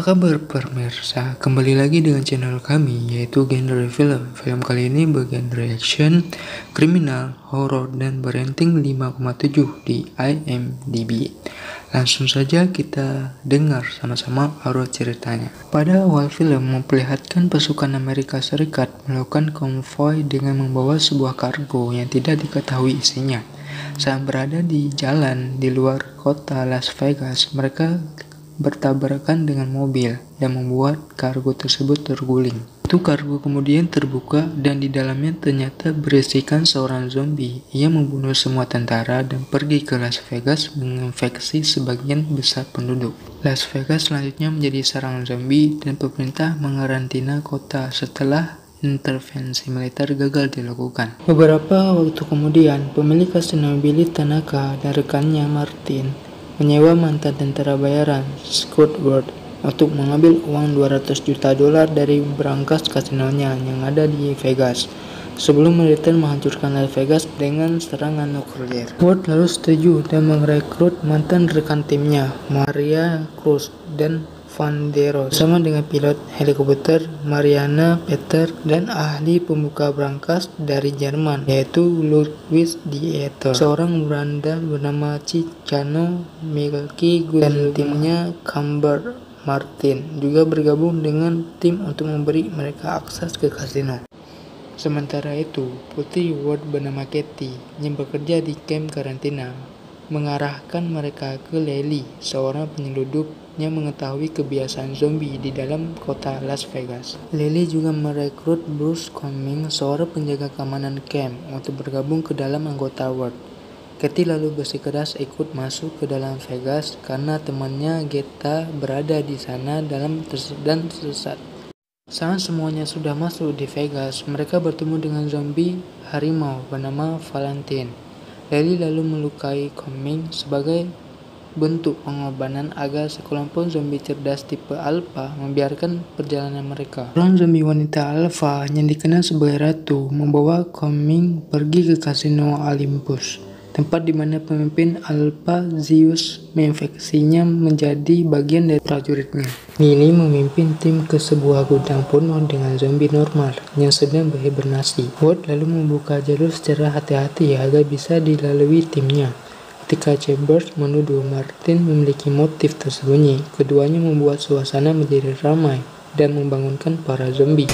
kabar pemirsa? Kembali lagi dengan channel kami, yaitu genre film. Film kali ini bergenre action, kriminal, horor, dan berating 5,7 di IMDb. Langsung saja kita dengar sama-sama alur ceritanya. Pada awal film memperlihatkan pasukan Amerika Serikat melakukan konvoi dengan membawa sebuah kargo yang tidak diketahui isinya. Saat berada di jalan di luar kota Las Vegas, mereka bertabrakan dengan mobil dan membuat kargo tersebut terguling. Itu kargo kemudian terbuka dan di dalamnya ternyata berisikan seorang zombie. Ia membunuh semua tentara dan pergi ke Las Vegas menginfeksi sebagian besar penduduk. Las Vegas selanjutnya menjadi sarang zombie dan pemerintah mengarantina kota setelah intervensi militer gagal dilakukan. Beberapa waktu kemudian, pemilik kasino Billy Tanaka dan rekannya Martin menyewa mantan tentara bayaran Scott Ward untuk mengambil uang $200 juta dari brankas kasinonya yang ada di Vegas sebelum militer menghancurkan Las Vegas dengan serangan nuklir. Ward lalu setuju dan merekrut mantan rekan timnya Maria Cruz dan Van der Rohe bersama dengan pilot helikopter Mariana Peter dan ahli pembuka brankas dari Jerman yaitu Ludwig Dieter, seorang berandal bernama Chicano Milky dan timnya Camber Martin juga bergabung dengan tim untuk memberi mereka akses ke kasino. Sementara itu, putri Ward bernama Katie yang bekerja di kamp karantina mengarahkan mereka ke Lily, seorang penyelundup yang mengetahui kebiasaan zombie di dalam kota Las Vegas. Lily juga merekrut Bruce Cummings, seorang penjaga keamanan camp, untuk bergabung ke dalam anggota Ward. Katie lalu bersikeras ikut masuk ke dalam Vegas karena temannya Geta berada di sana dan tersesat. Saat semuanya sudah masuk di Vegas, mereka bertemu dengan zombie harimau bernama Valentine. Lily lalu melukai Cummings sebagai bentuk pengorbanan agar sekelompok zombie cerdas tipe Alpha membiarkan perjalanan mereka. Seorang zombie wanita Alpha yang dikenal sebagai Ratu membawa Cummings pergi ke kasino Olympus, tempat di mana pemimpin Alpha Zeus menginfeksinya menjadi bagian dari prajuritnya. Lily memimpin tim ke sebuah gudang penuh dengan zombie normal yang sedang berhibernasi. Ward lalu membuka jalur secara hati-hati agar bisa dilalui timnya. Ketika Chambers menuduh Martin memiliki motif tersembunyi, keduanya membuat suasana menjadi ramai dan membangunkan para zombie.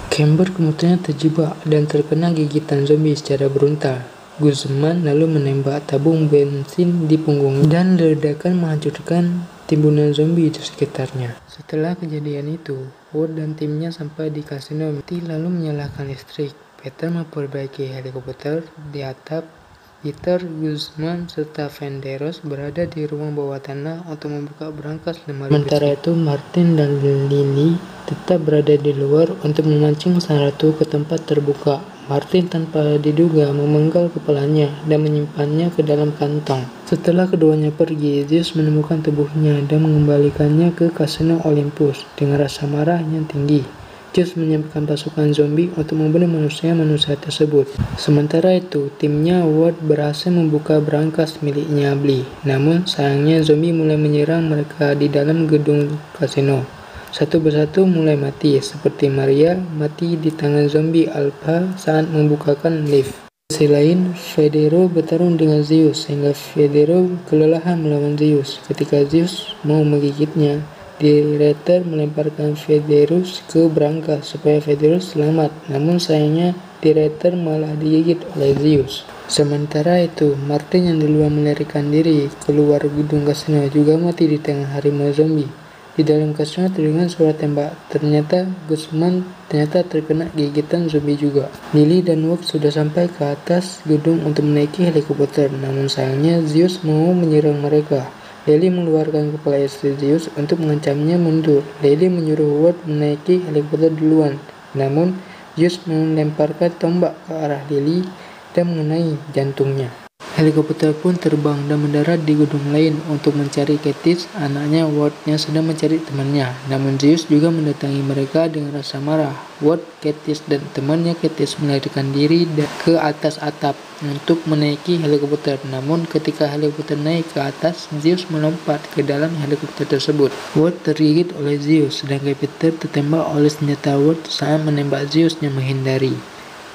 Chambers kemudian terjebak dan terkena gigitan zombie secara berontak. Guzman lalu menembak tabung bensin di punggungnya dan ledakan menghancurkan timbunan zombie di sekitarnya. Setelah kejadian itu, Ward dan timnya sampai di kasino. Lalu menyalakan listrik. Peter memperbaiki helikopter di atap. Peter, Guzman, serta Van der Rohe berada di ruang bawah tanah untuk membuka brankas lemari. Sementara itu, Martin dan Lily tetap berada di luar untuk memancing sang ratu ke tempat terbuka. Martin tanpa diduga memenggal kepalanya dan menyimpannya ke dalam kantong. Setelah keduanya pergi, Zeus menemukan tubuhnya dan mengembalikannya ke kasino Olympus dengan rasa marah yang tinggi. Zeus menyiapkan pasukan zombie untuk membunuh manusia-manusia tersebut. Sementara itu, timnya Ward berhasil membuka brankas miliknya Bly. Namun, sayangnya zombie mulai menyerang mereka di dalam gedung kasino. Satu persatu mulai mati, seperti Maria mati di tangan zombie Alpha saat membukakan lift. Di sisi lain, Federo bertarung dengan Zeus sehingga Federo kelelahan melawan Zeus. Ketika Zeus mau menggigitnya, Director melemparkan Federus ke brankas supaya Federus selamat, namun sayangnya Director malah digigit oleh Zeus. Sementara itu, Martin yang duluan melarikan diri keluar gedung kasino juga mati di tengah harimau zombie. Di dalam kasino terdengar suara tembak. Ternyata Guzman terkena gigitan zombie juga. Lily dan Ward sudah sampai ke atas gedung untuk menaiki helikopter, namun sayangnya Zeus mau menyerang mereka. Lily mengeluarkan kepala istri Zeus untuk mengancamnya mundur. Lily menyuruh Ward menaiki helikopter duluan, namun Zeus melemparkan tombak ke arah Lily dan mengenai jantungnya. Helikopter pun terbang dan mendarat di gedung lain untuk mencari Thetis, anaknya Ward yang sedang mencari temannya. Namun Zeus juga mendatangi mereka dengan rasa marah. Ward, Thetis, dan temannya Thetis melarikan diri ke atas atap untuk menaiki helikopter. Namun ketika helikopter naik ke atas, Zeus melompat ke dalam helikopter tersebut. Ward tergigit oleh Zeus, dan Jupiter tertembak oleh senjata Ward saat menembak Zeus yang menghindari.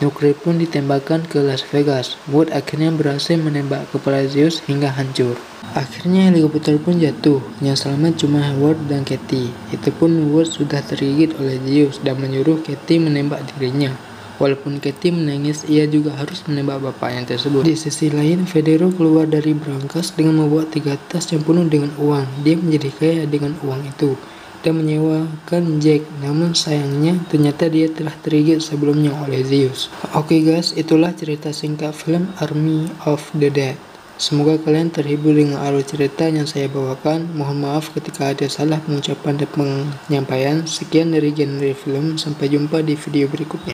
Nuklir pun ditembakkan ke Las Vegas. Ward akhirnya berhasil menembak kepala Zeus hingga hancur. Akhirnya helikopter pun jatuh. Yang selamat cuma Ward dan Katie. Itu pun Ward sudah tergigit oleh Zeus dan menyuruh Katie menembak dirinya. Walaupun Katie menangis, ia juga harus menembak bapaknya tersebut. Di sisi lain, Federo keluar dari brankas dengan membawa 3 tas yang penuh dengan uang. Dia menjadi kaya dengan uang itu dan menyewakan Jack, namun sayangnya ternyata dia telah tergigit sebelumnya oleh Zeus. Oke guys, itulah cerita singkat film Army of the Dead. Semoga kalian terhibur dengan alur cerita yang saya bawakan. Mohon maaf ketika ada salah pengucapan dan penyampaian. Sekian dari genre film, sampai jumpa di video berikutnya.